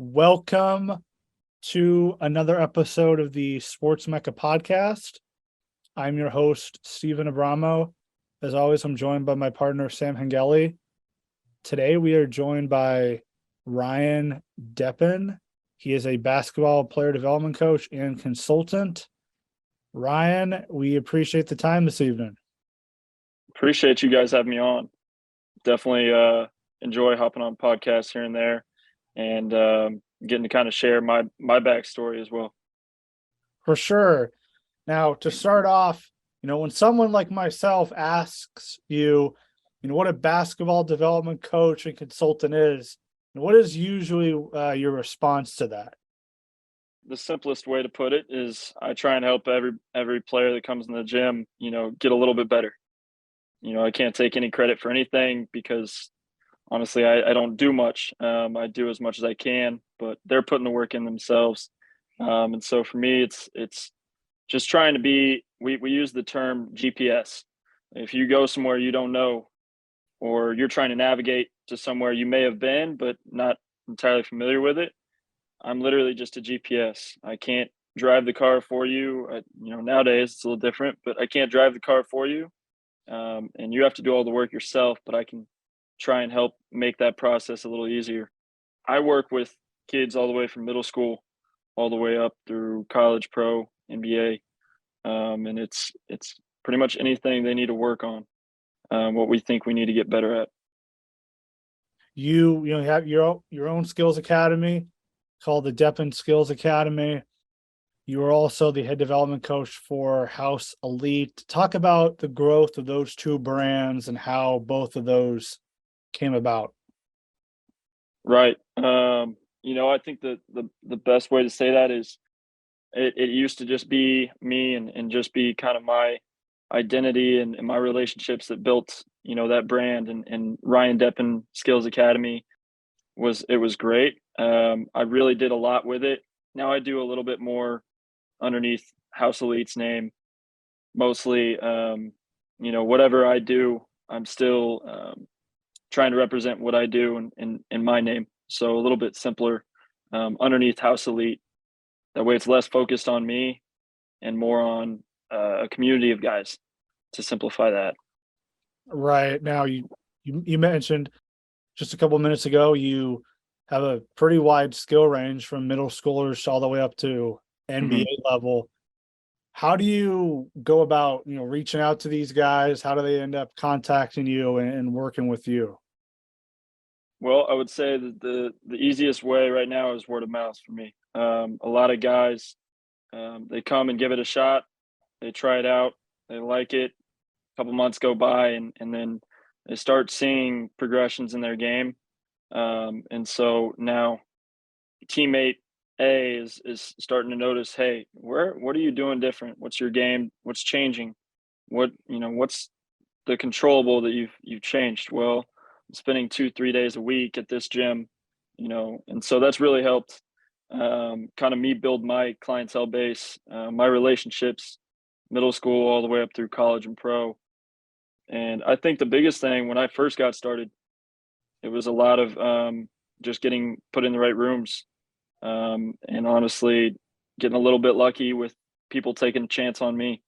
Welcome to another episode of the Sports Mecca podcast. I'm your host, Stephen Abramo. As always, I'm joined by my partner, Sam Hengeli. Today, we are joined by Ryan Deppen. He is a basketball player development coach and consultant. Ryan, we appreciate the time this evening. Appreciate you guys having me on. Definitely enjoy hopping on podcasts here and there and getting to kind of share my backstory as well. For sure. Now, to start off, when someone like myself asks you, what a basketball development coach and consultant is, what is usually your response to that? The simplest way to put it is I try and help every player that comes in the gym, get a little bit better. I can't take any credit for anything because honestly, I don't do much. I do as much as I can, but they're putting the work in themselves. And so for me, it's just trying to be. We use the term GPS. If you go somewhere you don't know, or you're trying to navigate to somewhere you may have been but not entirely familiar with it, I'm literally just a GPS. I can't drive the car for you. Nowadays it's a little different, but I can't drive the car for you, and you have to do all the work yourself. But I can try and help make that process a little easier. I work with kids all the way from middle school all the way up through college, pro, NBA, and it's pretty much anything they need to work on. What we think we need to get better at. You have your own skills academy called the Deppen Skills Academy. You are also the head development coach for House Elite. Talk about the growth of those two brands and how both of those came about. Right. I think the best way to say that is it used to just be me and just be kind of my identity and my relationships that built, that brand, and Ryan Deppen Skills Academy was great. I really did a lot with it. Now I do a little bit more underneath House Elite's name. Mostly, whatever I do, I'm still trying to represent what I do in my name. So a little bit simpler underneath House Elite. That way it's less focused on me and more on a community of guys, to simplify that. Right. Now you mentioned just a couple of minutes ago, you have a pretty wide skill range from middle schoolers all the way up to NBA level. How do you go about, reaching out to these guys? How do they end up contacting you and working with you? Well, I would say that the easiest way right now is word of mouth for me. A lot of guys, they come and give it a shot. They try it out. They like it. A couple months go by, and then they start seeing progressions in their game. And so now teammate A is starting to notice, hey, what are you doing different? What's your game? What's changing? What's the controllable that you've changed? Well, I'm spending 2-3 days a week at this gym, and so that's really helped kind of me build my clientele base, my relationships, middle school all the way up through college and pro. And I think the biggest thing when I first got started, it was a lot of just getting put in the right rooms, and honestly getting a little bit lucky with people taking a chance on me.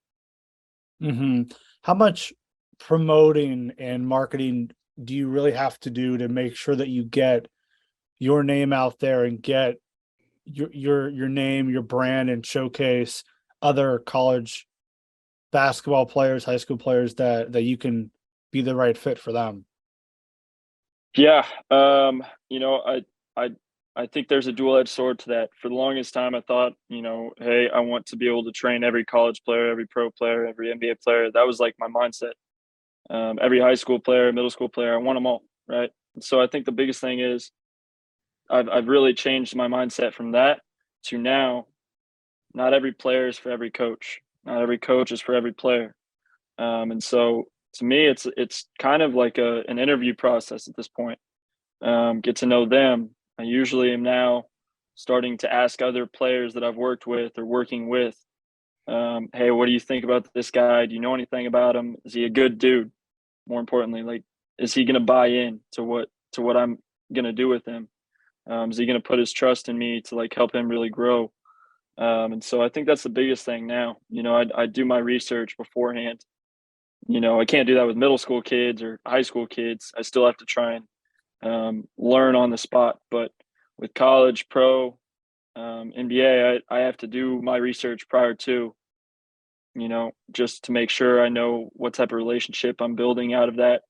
Mm-hmm. How much promoting and marketing do you really have to do to make sure that you get your name out there and get your name, your brand, and showcase other college basketball players, high school players that you can be the right fit for them? Yeah, I think there's a dual-edged sword to that. For the longest time, I thought, hey, I want to be able to train every college player, every pro player, every NBA player. That was like my mindset. Every high school player, middle school player, I want them all, right? And so I think the biggest thing is I've really changed my mindset from that to now. Not every player is for every coach. Not every coach is for every player. And so to me, it's kind of like an interview process at this point. Get to know them. I usually am now starting to ask other players that I've worked with or working with, hey, what do you think about this guy? Do you know anything about him? Is he a good dude? More importantly, like, is he going to buy in to what I'm going to do with him? Is he going to put his trust in me to like help him really grow? And so I think that's the biggest thing now. I do my research beforehand. I can't do that with middle school kids or high school kids. I still have to try and learn on the spot. But with college, pro, NBA, I have to do my research prior to, just to make sure I know what type of relationship I'm building out of that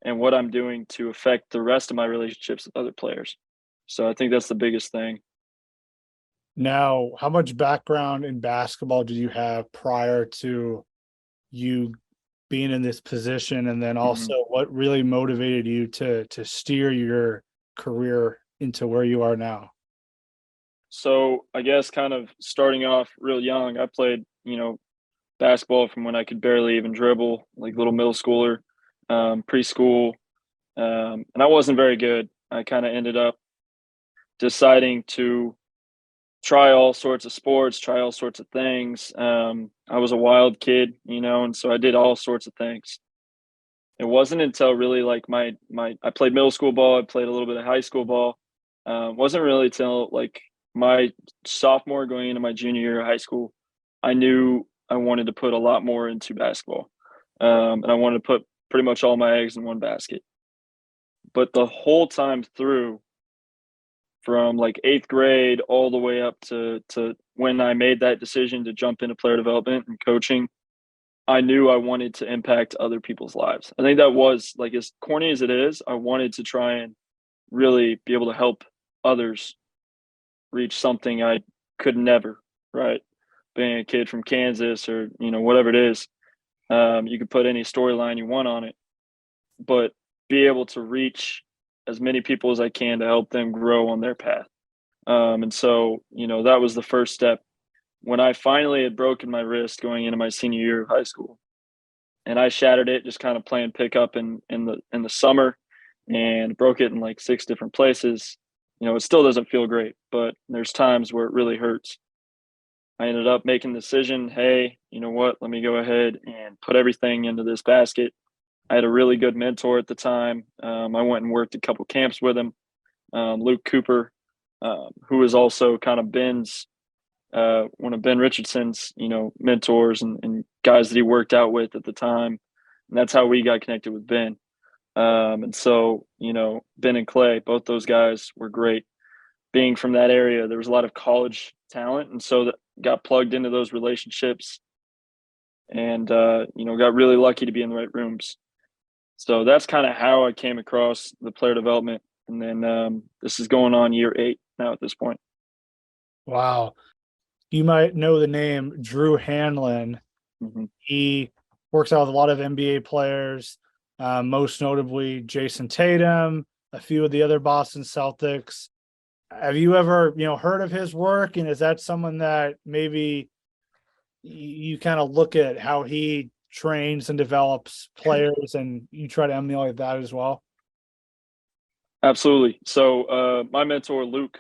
and what I'm doing to affect the rest of my relationships with other players. So I think that's the biggest thing. Now, how much background in basketball did you have prior to you being in this position? And then Mhm. also what really motivated you to steer your career into where you are now? So I guess kind of starting off real young, I played, basketball from when I could barely even dribble, like little middle schooler, preschool, and I wasn't very good. I kind of ended up deciding to try all sorts of sports, try all sorts of things. I was a wild kid, and so I did all sorts of things. It wasn't until really like my I played middle school ball, I played a little bit of high school ball. Wasn't really till like my sophomore going into my junior year of high school, I knew I wanted to put a lot more into basketball, and I wanted to put pretty much all my eggs in one basket. But the whole time through, from like eighth grade all the way up to when I made that decision to jump into player development and coaching, I knew I wanted to impact other people's lives. I think that was like as corny as it is, I wanted to try and really be able to help others reach something I could never, right? Being a kid from Kansas or, whatever it is, you could put any storyline you want on it, but be able to reach as many people as I can to help them grow on their path. And so, that was the first step. When I finally had broken my wrist going into my senior year of high school, and I shattered it just kind of playing pickup in the summer, and broke it in like 6 different places. It still doesn't feel great, but there's times where it really hurts. I ended up making the decision, hey, you know what? Let me go ahead and put everything into this basket. I had a really good mentor at the time. I went and worked a couple camps with him, Luke Cooper, who was also kind of one of Ben Richardson's, mentors and guys that he worked out with at the time. And that's how we got connected with Ben. And so, Ben and Clay, both those guys were great. Being from that area, there was a lot of college talent. And so that got plugged into those relationships and, got really lucky to be in the right rooms. So that's kind of how I came across the player development. And then this is going on year 8 now at this point. Wow. You might know the name Drew Hanlon. Mm-hmm. He works out with a lot of NBA players, most notably Jason Tatum, a few of the other Boston Celtics. Have you ever, heard of his work? And is that someone that maybe you kind of look at how he trains and develops players and you try to emulate that as well? Absolutely. So my mentor, Luke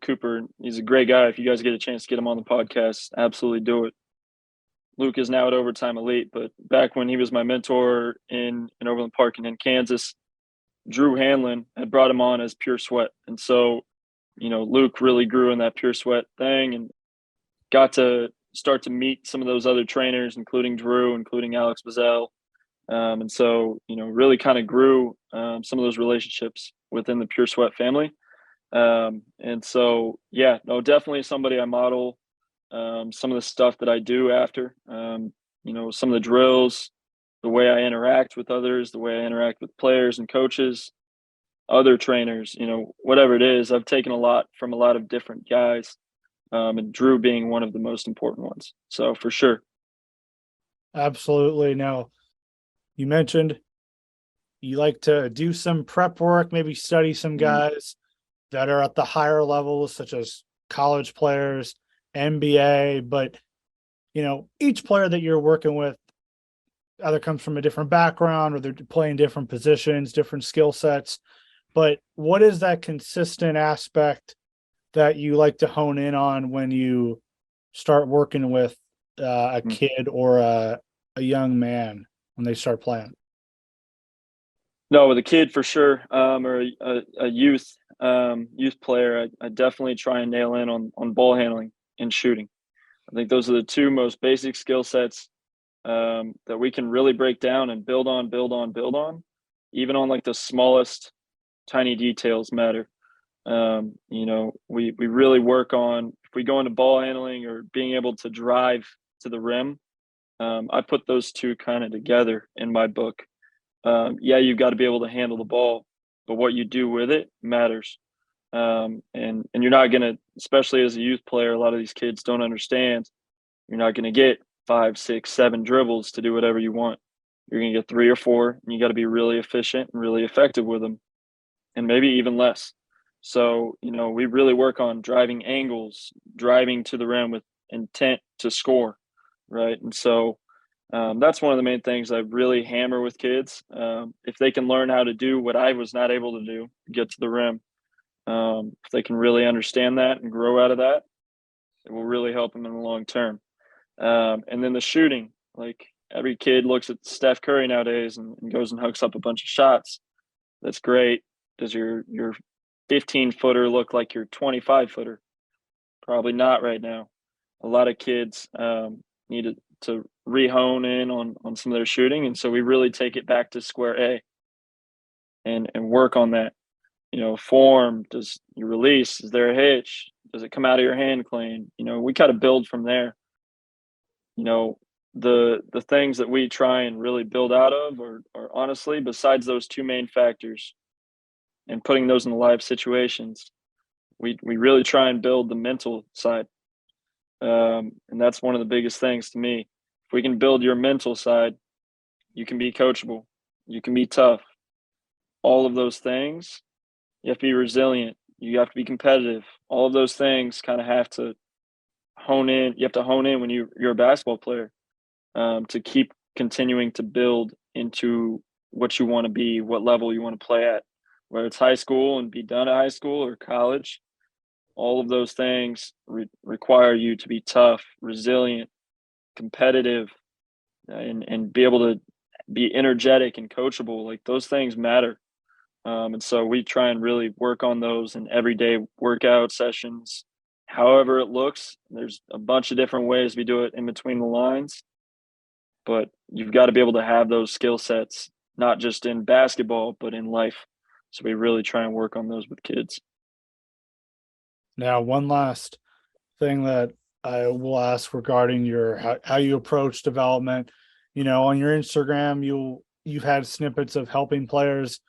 Cooper, he's a great guy. If you guys get a chance to get him on the podcast, absolutely do it. Luke is now at Overtime Elite, but back when he was my mentor in Overland Park and in Kansas, Drew Hanlon had brought him on as Pure Sweat. And so, Luke really grew in that Pure Sweat thing and got to start to meet some of those other trainers, including Drew, including Alex Bazell. And so, really kind of grew some of those relationships within the Pure Sweat family. And so, yeah, no, definitely somebody I model some of the stuff that I do after, some of the drills, the way I interact with others, the way I interact with players and coaches, other trainers, whatever it is. I've taken a lot from a lot of different guys, and Drew being one of the most important ones. So for sure. Absolutely. Now, you mentioned you like to do some prep work, maybe study some Mhm. guys that are at the higher levels, such as college players, NBA. But, each player that you're working with either comes from a different background or they're playing different positions, different skill sets. But what is that consistent aspect that you like to hone in on when you start working with a Mhm. kid or a young man when they start playing? No, with a kid for sure, or a youth. youth player, I definitely try and nail in on ball handling and shooting. I think those are the two most basic skill sets that we can really break down and build on, build on, build on. Even on like the smallest tiny details matter. We really work on if we go into ball handling or being able to drive to the rim. I put those two kind of together in my book. Yeah, you've got to be able to handle the ball, but what you do with it matters. And you're not gonna, especially as a youth player, a lot of these kids don't understand. You're not gonna get 5, 6, 7 dribbles to do whatever you want. You're gonna get 3 or 4, and you got to be really efficient and really effective with them, and maybe even less. So we really work on driving angles, driving to the rim with intent to score, right? And so that's one of the main things I really hammer with kids. If they can learn how to do what I was not able to do, get to the rim, if they can really understand that and grow out of that, it will really help them in the long term. And then the shooting, like every kid looks at Steph Curry nowadays and goes and hooks up a bunch of shots. That's great. Does your 15-footer look like your 25-footer? Probably not right now. A lot of kids need to re-hone in on some of their shooting, and so we really take it back to square A and work on that. Form, does you release, is there a hitch, does it come out of your hand clean? We kind of build from there. The things that we try and really build out of are honestly, besides those two main factors and putting those in the live situations, we really try and build the mental side. And that's one of the biggest things to me. If we can build your mental side, you can be coachable, you can be tough, all of those things. You have to be resilient. You have to be competitive. All of those things kind of have to hone in. You have to hone in when you're a basketball player, to keep continuing to build into what you want to be, what level you want to play at, whether it's high school and be done at high school or college. All of those things require you to be tough, resilient, competitive, and be able to be energetic and coachable. Like those things matter. And so we try and really work on those in everyday workout sessions. However it looks, there's a bunch of different ways we do it in between the lines, but you've got to be able to have those skill sets, not just in basketball, but in life. So we really try and work on those with kids. Now, one last thing that I will ask regarding how you approach development. On your Instagram, you've had snippets of helping players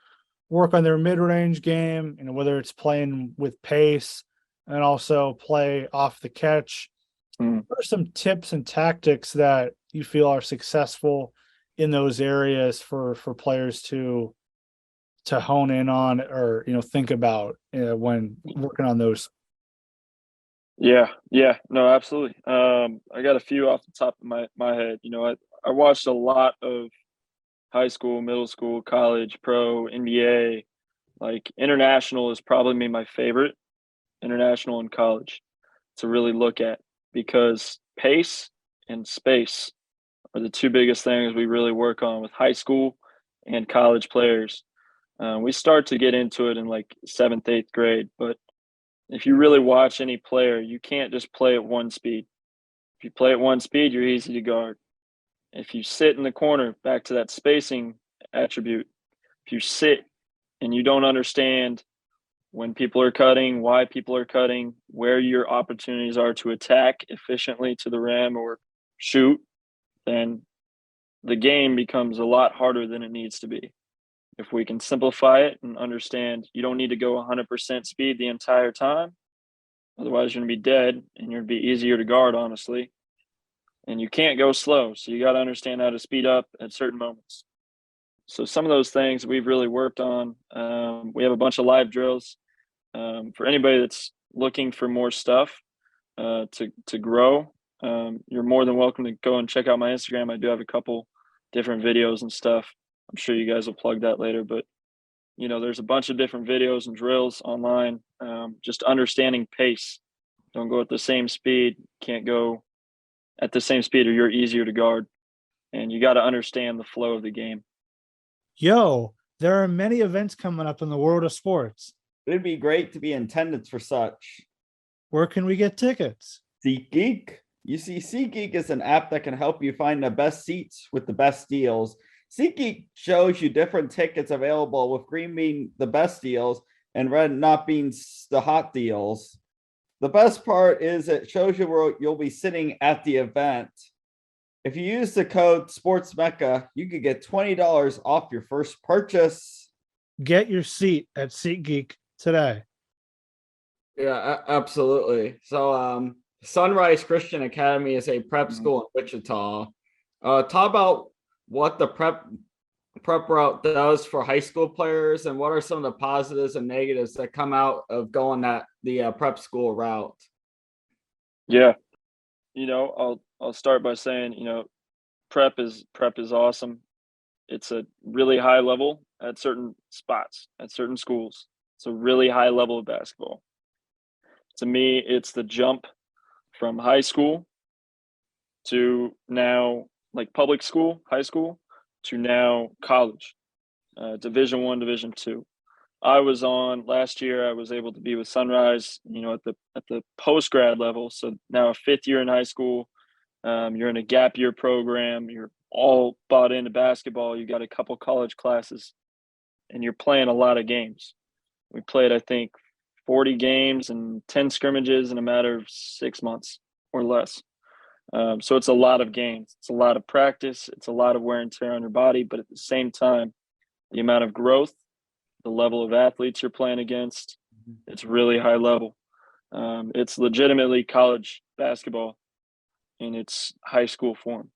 work on their mid-range game, whether it's playing with pace and also play off the catch. What are some tips and tactics that you feel are successful in those areas for players to hone in on or think about when working on those? Yeah, no, absolutely. I got a few off the top of my head. I watched a lot of high school, middle school, college, pro, NBA. Like international is probably my favorite, international and college, to really look at, because pace and space are the two biggest things we really work on with high school and college players. We start to get into it in like 7th, 8th grade, but if you really watch any player, you can't just play at one speed. If you play at one speed, you're easy to guard. If you sit in the corner, back to that spacing attribute, if you sit and you don't understand when people are cutting, why people are cutting, where your opportunities are to attack efficiently to the rim or shoot, then the game becomes a lot harder than it needs to be. If we can simplify it and understand you don't need to go 100% speed the entire time, otherwise you're going to be dead and you're going to be easier to guard, honestly. And you can't go slow, so you got to understand how to speed up at certain moments. So some of those things we've really worked on. We have a bunch of live drills for anybody that's looking for more stuff to grow. You're more than welcome to go and check out my Instagram. I do have a couple different videos and stuff. I'm sure you guys will plug that later, but there's a bunch of different videos and drills online. Just understanding pace. Don't go at the same speed. Can't go at the same speed or you're easier to guard. And you got to understand the flow of the game. There are many events coming up in the world of sports. it'd be great to be in attendance for such. Where can we get tickets? SeatGeek. You see, SeatGeek is an app that can help you find the best seats with the best deals. SeatGeek shows you different tickets available, with green being the best deals and red not being the hot deals. The best part is it shows you where you'll be sitting at the event. If you use the code SportsMecca, you could get $20 off your first purchase. Get your seat at SeatGeek today. Yeah, absolutely. So, Sunrise Christian Academy is a prep school in Wichita. Talk about what the prep route does for high school players, and what are some of the positives and negatives that come out of going the prep school route. Yeah, I'll start by saying, prep is awesome. It's a really high level at certain spots, at certain schools. It's a really high level of basketball. To me, it's the jump from high school to now like public school, high school, to now college, Division I, Division II. Last year. I was able to be with Sunrise, at the post grad level. So now a fifth year in high school, you're in a gap year program. You're all bought into basketball. You got a couple college classes, and you're playing a lot of games. We played, I think, 40 games and 10 scrimmages in a matter of 6 months or less. So it's a lot of games. It's a lot of practice. It's a lot of wear and tear on your body. But at the same time, the amount of growth, the level of athletes you're playing against, it's really high level. It's legitimately college basketball in its high school form.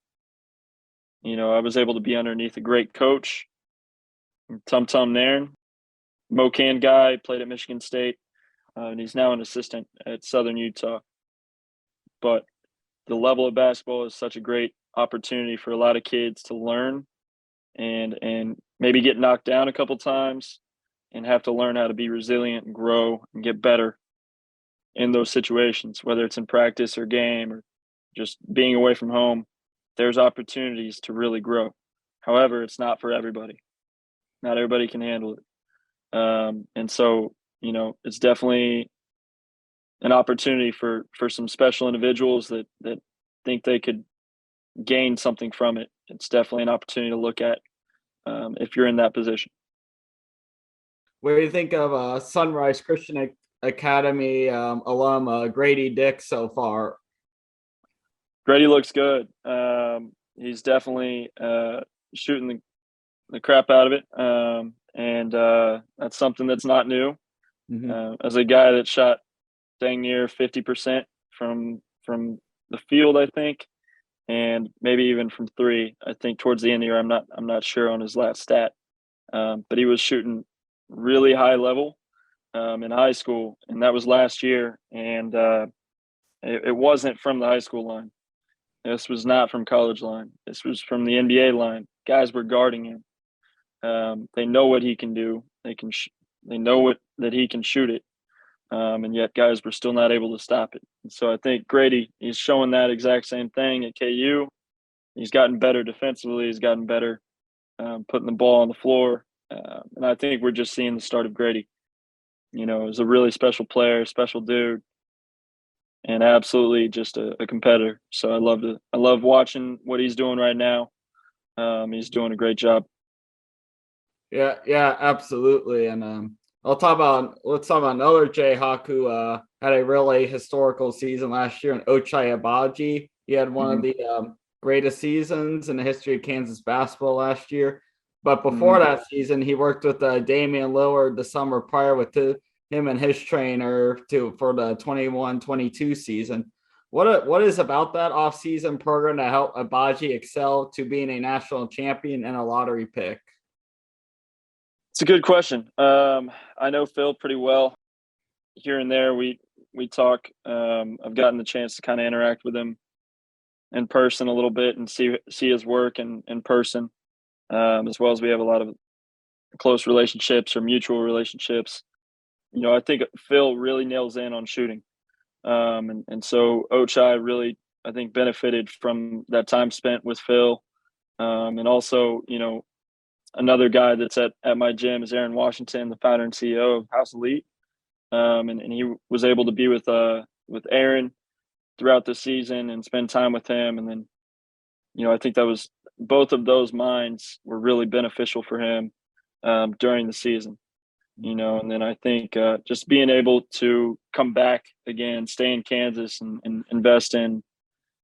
I was able to be underneath a great coach, Tum Tum Nairn, Mocan guy, played at Michigan State, and he's now an assistant at Southern Utah. But the level of basketball is such a great opportunity for a lot of kids to learn and maybe get knocked down a couple times and have to learn how to be resilient and grow and get better in those situations, whether it's in practice or game or just being away from home. There's opportunities to really grow. However, it's not for everybody. Not everybody can handle it. And so, it's definitely an opportunity for some special individuals that think they could gain something from it. It's definitely an opportunity to look at if you're in that position. What do you think of Sunrise Christian Academy alum Grady Dick so far? Grady looks good. He's definitely shooting the crap out of it, and that's something that's not new. As a guy that shot dang near 50% from the field, I think, and maybe even from three. I think towards the end of the year, I'm not sure on his last stat, but he was shooting really high level in high school, and that was last year. And it wasn't from the high school line. This was not from college line. This was from the NBA line. Guys were guarding him. They know what he can do. They know that he can shoot it. And yet guys were still not able to stop it. And so I think Grady, he's showing that exact same thing at KU. He's gotten better defensively. He's gotten better putting the ball on the floor. And I think we're just seeing the start of Grady. He's a really special player, special dude, and absolutely just a competitor. So I love watching what he's doing right now. He's doing a great job. Yeah, absolutely. And let's talk about another Jayhawk who had a really historical season last year in Ochai Agbaji. He had one of the greatest seasons in the history of Kansas basketball last year. But before that season, he worked with Damian Lillard the summer prior with him and his trainer for the 21-22 season. What is about that offseason program to help Agbaji excel to being a national champion and a lottery pick? It's a good question. I know Phil pretty well. Here and there, we talk. I've gotten the chance to kind of interact with him in person a little bit and see his work in person, as well as we have a lot of close relationships or mutual relationships. I think Phil really nails in on shooting, and so Ochai really, I think, benefited from that time spent with Phil, and also another guy that's at my gym is Aaron Washington, the founder and CEO of House Elite. and he was able to be with Aaron throughout the season and spend time with him. And then, I think that was both of those minds were really beneficial for him during the season. And then I think just being able to come back again, stay in Kansas, and invest in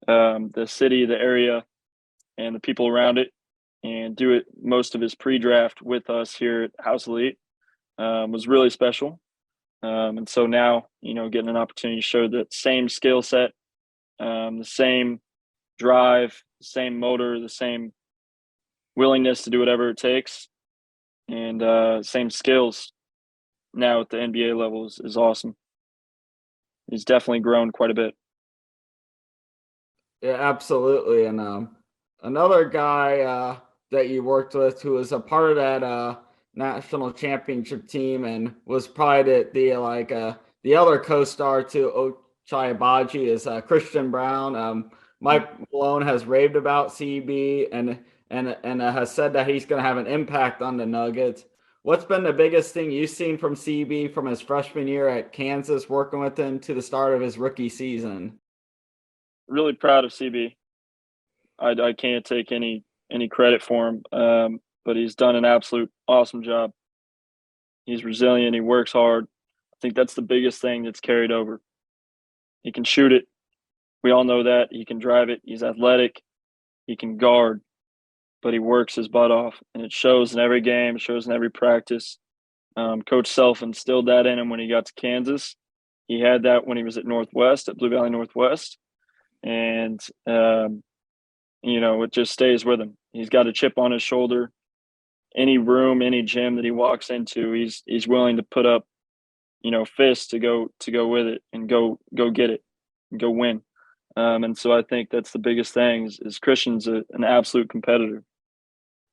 the city, the area, and the people around it, and do it most of his pre-draft with us here at House Elite was really special. And so now, getting an opportunity to show that same skill set, the same drive, the same motor, the same willingness to do whatever it takes, and same skills now at the NBA levels is awesome. He's definitely grown quite a bit. Yeah, absolutely. And another guy that you worked with who was a part of that national championship team and was probably the other co-star to Ochai Agbaji is Christian Brown. Mike Malone has raved about CB and has said that he's going to have an impact on the Nuggets. What's been the biggest thing you've seen from CB from his freshman year at Kansas, working with him to the start of his rookie season? Really proud of CB. I can't take any credit for him, but he's done an absolute awesome job. He's resilient. He works hard. I think that's the biggest thing that's carried over. He can shoot it. We all know that. He can drive it. He's athletic. He can guard, but he works his butt off, and it shows in every game. It shows in every practice. Coach Self instilled that in him when he got to Kansas. He had that when he was at Blue Valley Northwest, and it just stays with him. He's got a chip on his shoulder. Any room, any gym that he walks into, he's willing to put up, fists to go with it and go get it and go win. And so I think that's the biggest thing is Christian's an absolute competitor.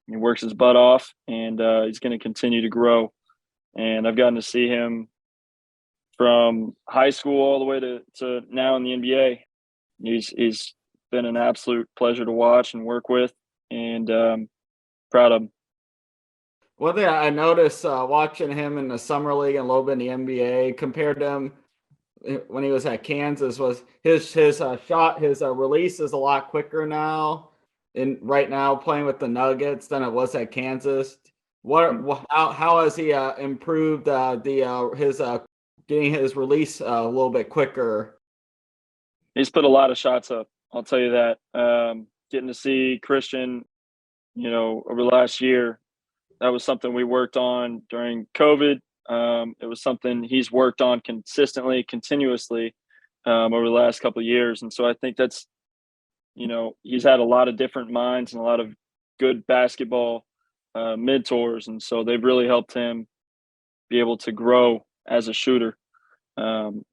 He works his butt off, and he's going to continue to grow. And I've gotten to see him from high school all the way to now in the NBA. He's been an absolute pleasure to watch and work with, and proud of him. One thing I noticed watching him in the summer league and a little bit in the NBA compared to him when he was at Kansas was his shot, his release is a lot quicker now. And right now playing with the Nuggets than it was at Kansas. How has he improved his getting his release a little bit quicker? He's put a lot of shots up. I'll tell you that. Getting to see Christian, over the last year, that was something we worked on during COVID. It was something he's worked on consistently, continuously over the last couple of years. And so I think that's, he's had a lot of different minds and a lot of good basketball mentors. And so they've really helped him be able to grow as a shooter,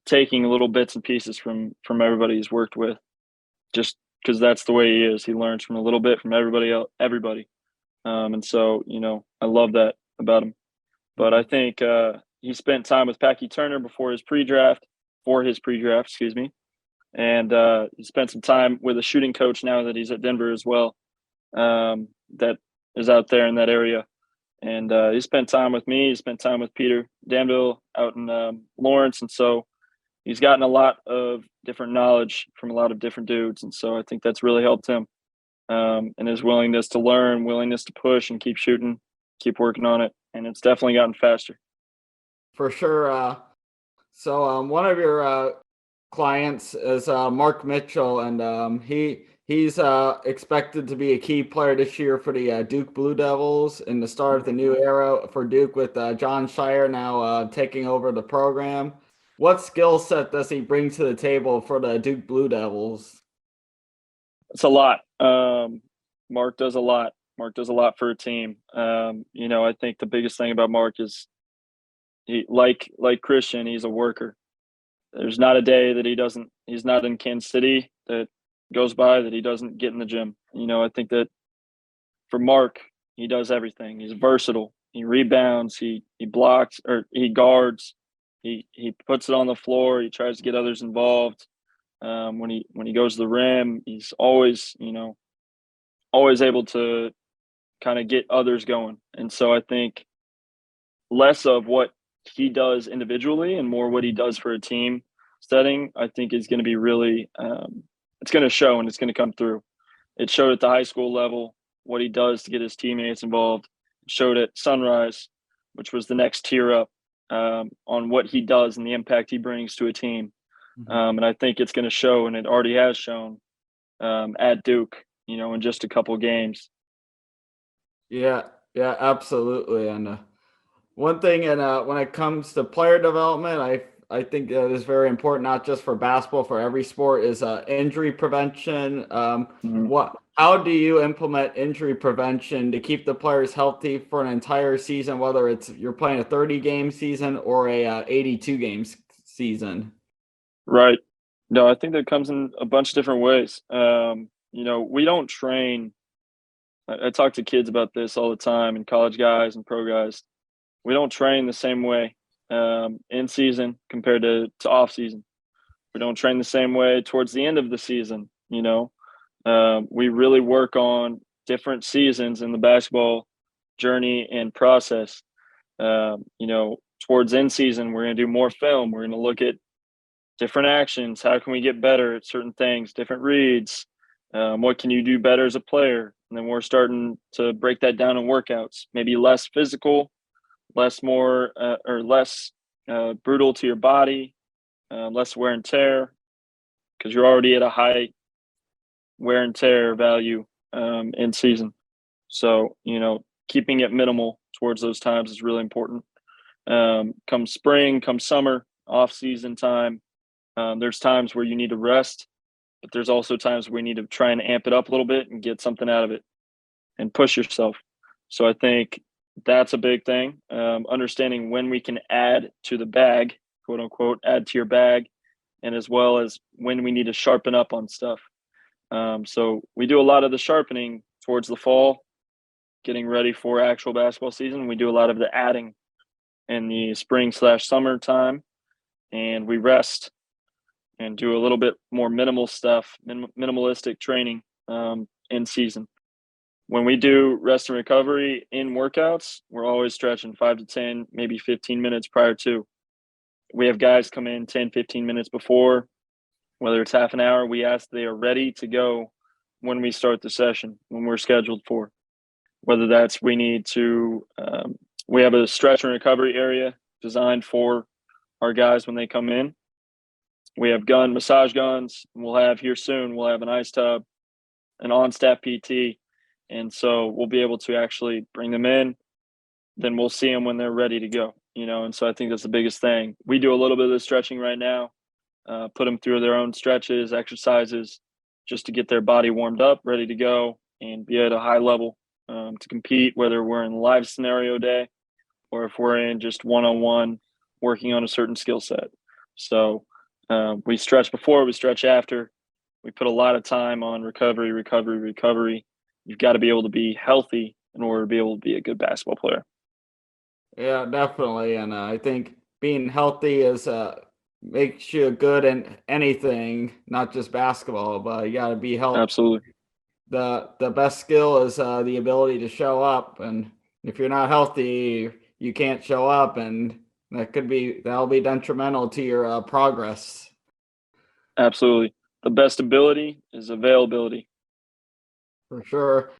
taking little bits and pieces from everybody he's worked with, just because that's the way he is. He learns from a little bit from everybody. And so, I love that about him. But I think he spent time with Packy Turner for his pre-draft, excuse me. And he spent some time with a shooting coach now that he's at Denver as well, that is out there in that area. And he spent time with me. He spent time with Peter Danville out in Lawrence. And so he's gotten a lot of different knowledge from a lot of different dudes. And so I think that's really helped him. And his willingness to learn, willingness to push and keep shooting, keep working on it. And it's definitely gotten faster. For sure. So one of your clients is Mark Mitchell, and he's expected to be a key player this year for the Duke Blue Devils in the start of the new era for Duke with John Shire now taking over the program. What skill set does he bring to the table for the Duke Blue Devils? It's a lot. Mark does a lot. Mark does a lot for a team. I think the biggest thing about Mark is he, like Christian, he's a worker. There's not a day that he's not in Kansas City that goes by that he doesn't get in the gym. I think that for Mark, he does everything. He's versatile. He rebounds, he blocks, or he guards. He puts it on the floor. He tries to get others involved. When he goes to the rim, he's always able to kind of get others going. And so I think less of what he does individually and more what he does for a team setting, I think is going to be really it's going to show and it's going to come through. It showed at the high school level what he does to get his teammates involved. It showed at Sunrise, which was the next tier up, on what he does and the impact he brings to a team. And I think it's going to show, and it already has shown at Duke, in just a couple games. Yeah, absolutely. And one thing, and when it comes to player development, I think that is very important, not just for basketball, for every sport, is injury prevention. How do you implement injury prevention to keep the players healthy for an entire season, whether it's you're playing a 30-game season or a 82 games season? Right. No, I think that comes in a bunch of different ways. We don't train. I talk to kids about this all the time, and college guys and pro guys. We don't train the same way in season compared to off season. We don't train the same way towards the end of the season. We really work on different seasons in the basketball journey and process. Towards end season, we're going to do more film. We're going to look at different actions. How can we get better at certain things, different reads? What can you do better as a player? And then we're starting to break that down in workouts, maybe less physical, less brutal to your body, less wear and tear, because you're already at a high wear and tear value in season. So, keeping it minimal towards those times is really important. Come spring, come summer, off season time, there's times where you need to rest, but there's also times where we need to try and amp it up a little bit and get something out of it and push yourself. So I think that's a big thing. Understanding when we can add to the bag, quote unquote, add to your bag, and as well as when we need to sharpen up on stuff. So we do a lot of the sharpening towards the fall, getting ready for actual basketball season. We do a lot of the adding in the spring/summer time, and we rest and do a little bit more minimal stuff, minimalistic training in season. When we do rest and recovery in workouts, we're always stretching 5 to 10, maybe 15 minutes prior to. We have guys come in 10, 15 minutes before, whether it's half an hour. We ask they are ready to go when we start the session, when we're scheduled for. Whether that's we have a stretch and recovery area designed for our guys when they come in. We have massage guns. We'll have an ice tub, an on-staff PT. And so we'll be able to actually bring them in. Then we'll see them when they're ready to go, and so I think that's the biggest thing. We do a little bit of the stretching right now, put them through their own stretches, exercises, just to get their body warmed up, ready to go, and be at a high level to compete, whether we're in live scenario day or if we're in just one-on-one working on a certain skill set. So we stretch before, we stretch after. We put a lot of time on recovery. You've got to be able to be healthy in order to be able to be a good basketball player. Yeah, definitely. And I think being healthy makes you good in anything, not just basketball, but you got to be healthy. Absolutely. The best skill is the ability to show up. And if you're not healthy, you can't show up, and that'll be detrimental to your progress. Absolutely. The best ability is availability. For sure.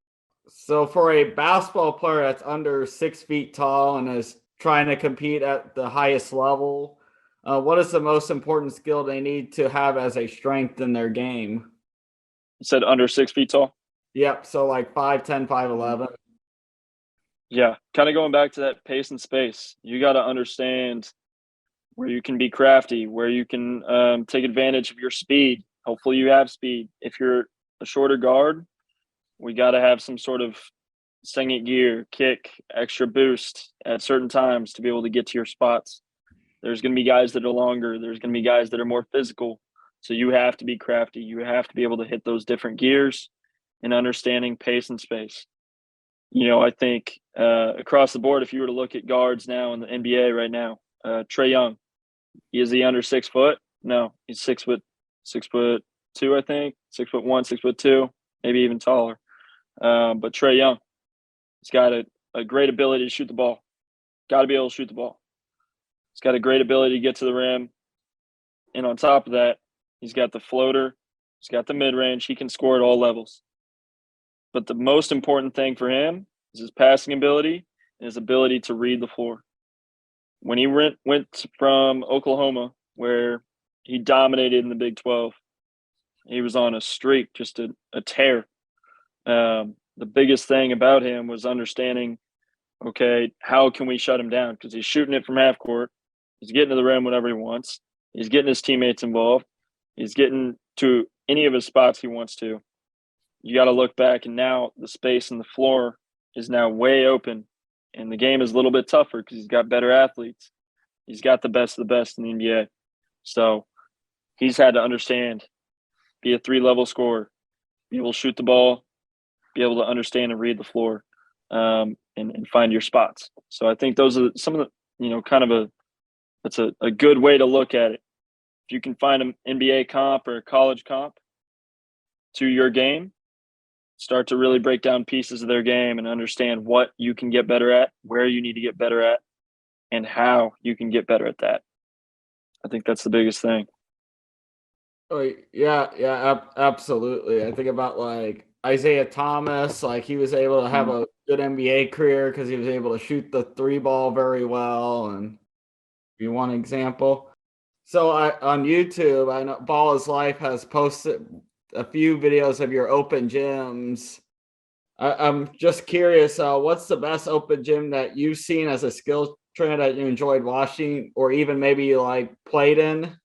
So for a basketball player that's under 6 feet tall and is trying to compete at the highest level, what is the most important skill they need to have as a strength in their game? You said under 6 feet tall? Yep. So like 5'10", 5'11". Yeah. Kind of going back to that pace and space. You got to understand where you can be crafty, where you can take advantage of your speed. Hopefully you have speed. If you're a shorter guard, we got to have some sort of second gear, kick, extra boost at certain times to be able to get to your spots. There's going to be guys that are longer. There's going to be guys that are more physical. So you have to be crafty. You have to be able to hit those different gears and understanding pace and space. I think across the board, if you were to look at guards now in the NBA right now, Trae Young, is he under 6 foot? No, he's 6'2", I think, 6'1", 6'2", maybe even taller. But Trae Young, he's got a great ability to shoot the ball. Got to be able to shoot the ball. He's got a great ability to get to the rim. And on top of that, he's got the floater. He's got the mid-range. He can score at all levels. But the most important thing for him is his passing ability and his ability to read the floor. When he went from Oklahoma, where he dominated in the Big 12, he was on a streak, just a tear. The biggest thing about him was understanding, okay, how can we shut him down? Because he's shooting it from half court. He's getting to the rim whenever he wants. He's getting his teammates involved. He's getting to any of his spots he wants to. You got to look back, and now the space and the floor is now way open, and the game is a little bit tougher because he's got better athletes. He's got the best of the best in the NBA. So he's had to understand, be a three-level scorer, be able to shoot the ball, be able to understand and read the floor, and find your spots. So I think those are some of the, that's a good way to look at it. If you can find an NBA comp or a college comp to your game, start to really break down pieces of their game and understand what you can get better at, where you need to get better at, and how you can get better at that. I think that's the biggest thing. Oh yeah, absolutely. I think about like Isaiah Thomas, like he was able to have a good NBA career because he was able to shoot the three ball very well, and be one example. So on YouTube, I know Ball is Life has posted a few videos of your open gyms. I'm just curious, what's the best open gym that you've seen as a skill trainer that you enjoyed watching, or even maybe you like played in?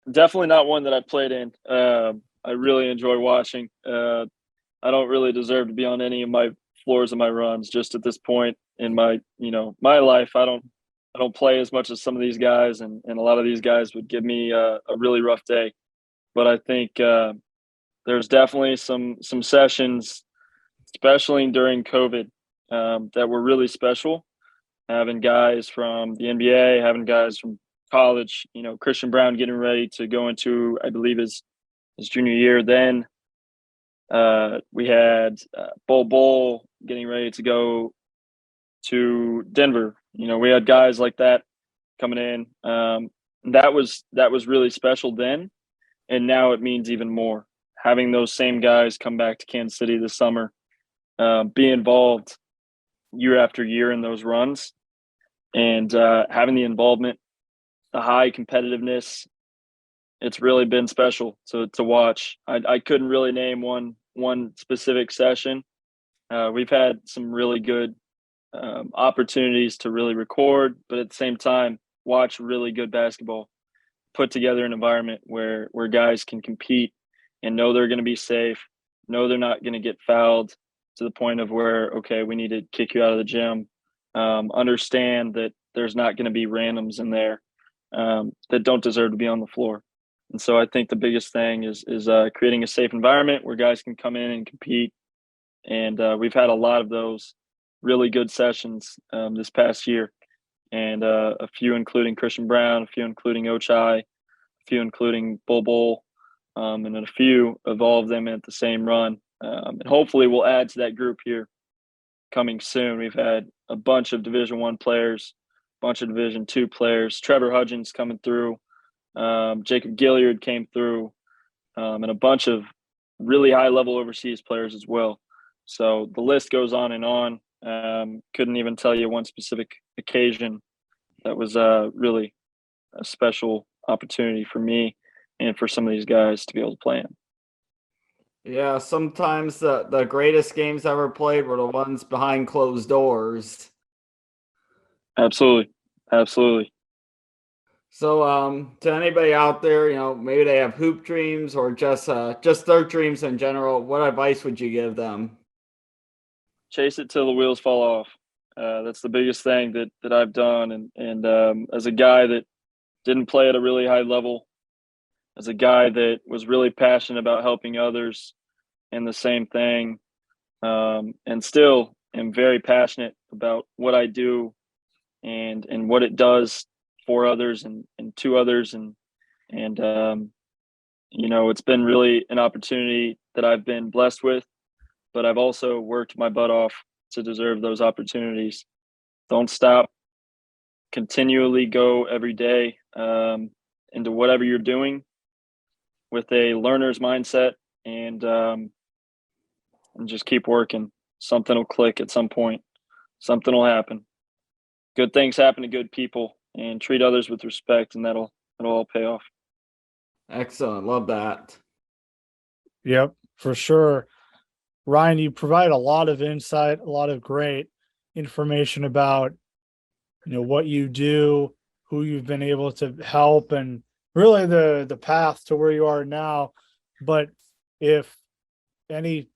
Definitely not one that I played in. I really enjoy watching. I don't really deserve to be on any of my floors of my runs. Just at this point in my my life, I don't play as much as some of these guys, and a lot of these guys would give me a really rough day. But I think there's definitely some sessions, especially during COVID, that were really special. Having guys from the NBA, having guys from college, Christian Brown getting ready to go into, I believe, his junior year. Then we had Bull getting ready to go to Denver. We had guys like that coming in. That was really special then, and now it means even more. Having those same guys come back to Kansas City this summer, be involved year after year in those runs, and having the involvement, the high competitiveness, it's really been special to watch. I couldn't really name one specific session. We've had some really good opportunities to really record, but at the same time, watch really good basketball, put together an environment where guys can compete and know they're going to be safe, know they're not going to get fouled to the point of where, okay, we need to kick you out of the gym. Understand that there's not going to be randoms in there that don't deserve to be on the floor. And so I think the biggest thing is creating a safe environment where guys can come in and compete. And we've had a lot of those really good sessions this past year, and a few including Christian Brown, a few including Ochai, a few including Bull, and then a few of all of them at the same run. And hopefully we'll add to that group here coming soon. We've had a bunch of Division I players, a bunch of Division II players. Trevor Hudgens coming through. Jacob Gilliard came through, and a bunch of really high-level overseas players as well. So the list goes on and on. Couldn't even tell you one specific occasion that was really a special opportunity for me and for some of these guys to be able to play in. Yeah, sometimes the greatest games ever played were the ones behind closed doors. Absolutely. So, to anybody out there, maybe they have hoop dreams or just their dreams in general, what advice would you give them? Chase it till the wheels fall off. That's the biggest thing that I've done. And as a guy that didn't play at a really high level, as a guy that was really passionate about helping others and the same thing, and still am very passionate about what I do and what it does for others and to others. And it's been really an opportunity that I've been blessed with, but I've also worked my butt off to deserve those opportunities. Don't stop. continually go every day into whatever you're doing with a learner's mindset, and just keep working. Something will click at some point. Something will happen. Good things happen to good people, and treat others with respect, and it'll all pay off. Excellent. Love that. Yep, for sure. Ryan, you provide a lot of insight, a lot of great information about, what you do, who you've been able to help, and really the path to where you are now. But if any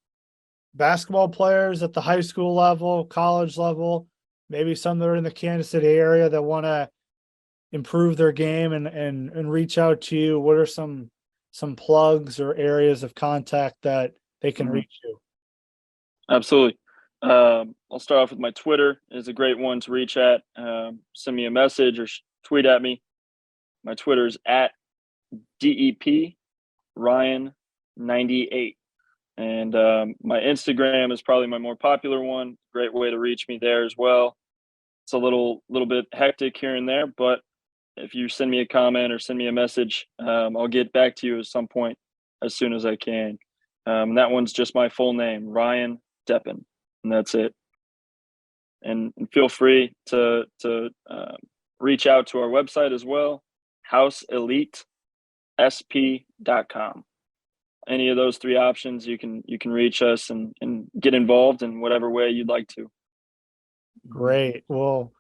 basketball players at the high school level, college level, maybe some that are in the Kansas City area that want to improve their game and reach out to you, what are some plugs or areas of contact that they can reach you? Absolutely. I'll start off with my Twitter is a great one to reach at. Send me a message or tweet at me. My Twitter is at DEP Ryan 98. And my Instagram is probably my more popular one. Great way to reach me there as well. It's a little bit hectic here and there, but if you send me a comment or send me a message, I'll get back to you at some point as soon as I can. That one's just my full name, Ryan Deppen, and that's it. And feel free to reach out to our website as well, houseelitesp.com. Any of those three options, you can reach us and get involved in whatever way you'd like to. Great. Well,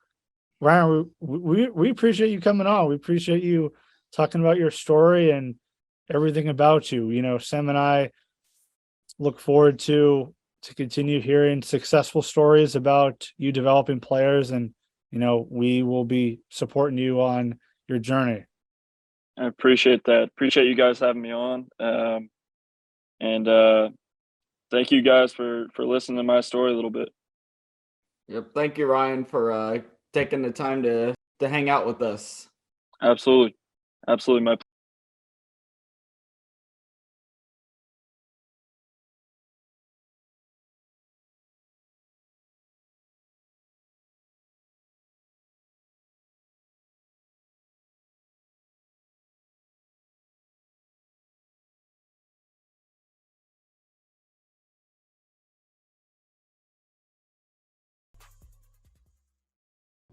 Ryan, we appreciate you coming on. We appreciate you talking about your story and everything about you. Sam and I look forward to continue hearing successful stories about you developing players, and we will be supporting you on your journey. I appreciate that. Appreciate you guys having me on. And thank you guys for listening to my story a little bit. Yep. Thank you, Ryan, for taking the time to hang out with us. Absolutely. My pleasure.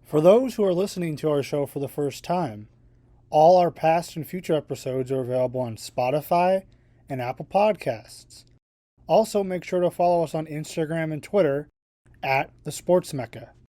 For those who are listening to our show for the first time, all our past and future episodes are available on Spotify and Apple Podcasts. Also, make sure to follow us on Instagram and Twitter at The Sports Mecca.